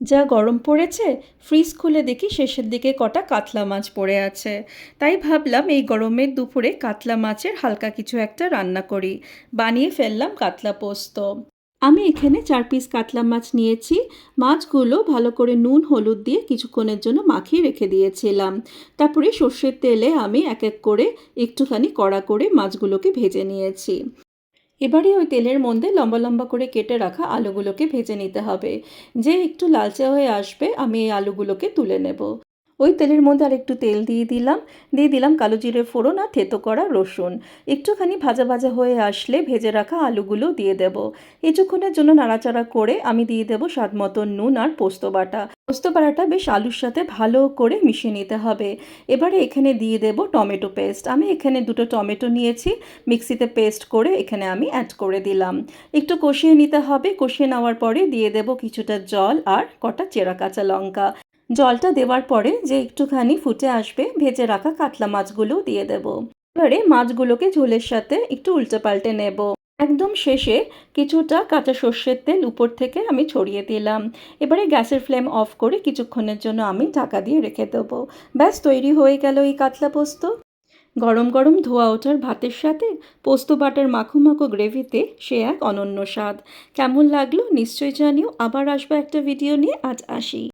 যা গরম পড়েছে, ফ্রিজ খুলে দেখি শেষের দিকে কটা কাতলা মাছ পড়ে আছে। তাই ভাবলাম এই গরমের দুপুরে কাতলা মাছের হালকা কিছু একটা রান্না করি। বানিয়ে ফেললাম কাতলা পোস্ত। আমি এখানে 4 পিস কাতলা মাছ নিয়েছি। মাছগুলো ভালো করে নুন হলুদ দিয়ে কিছুক্ষণের জন্য মাখিয়ে রেখে দিয়েছিলাম। তারপরে সর্ষের তেলে আমি এক এক করে একটুখানি কড়া করে মাছগুলোকে ভেজে নিয়েছি। এবারে ওই তেলের মধ্যে লম্বা লম্বা করে কেটে রাখা আলুগুলোকে ভেজে নিতে হবে। যে একটু লালচে হয়ে আসবে আমি এই আলুগুলোকে তুলে নেব। ওই তেলের মধ্যে আর একটু তেল দিয়ে দিলাম কালো জিরে ফোড়ন আর থেতো করা রসুন। একটুখানি ভাজা ভাজা হয়ে আসলে ভেজে রাখা আলুগুলো দিয়ে দেব। কিছুক্ষণের জন্য নাড়াচাড়া করে আমি দিয়ে দেব স্বাদ মতো নুন আর পোস্ত বাটা। পোস্ত বাটাটা বেশ আলুর সাথে ভালো করে মিশিয়ে নিতে হবে। এবারে এখানে দিয়ে দেব টমেটো পেস্ট। আমি এখানে 2টো টমেটো নিয়েছি, মিক্সিতে পেস্ট করে এখানে আমি অ্যাড করে দিলাম। একটু কষিয়ে নিতে হবে। কষিয়ে নেওয়ার পরে দিয়ে দেব কিছুটা জল আর কটা চেরা কাঁচা লঙ্কা। জলটা দেওয়ার পরে যে একটুখানি ফুটে আসবে ভেজে রাখা কাতলা মাছগুলোও দিয়ে দেব। এবারে মাছগুলোকে ঝোলের সাথে একটু উল্টে পাল্টে নেব। একদম শেষে কিছুটা কাঁচা সর্ষের তেল উপর থেকে আমি ছড়িয়ে দিলাম। এবারে গ্যাসের ফ্লেম অফ করে কিছুক্ষণের জন্য আমি ঢাকা দিয়ে রেখে দেবো। ব্যাস তৈরি হয়ে গেল এই কাতলা পোস্ত। গরম গরম ধোয়া ওঠার ভাতের সাথে পোস্ত বাটার মাখো মাখো গ্রেভিতে সে এক অনন্য স্বাদ। কেমন লাগলো নিশ্চয়ই জানিও। আবার আসবো একটা ভিডিও নিয়ে। আজ আসি।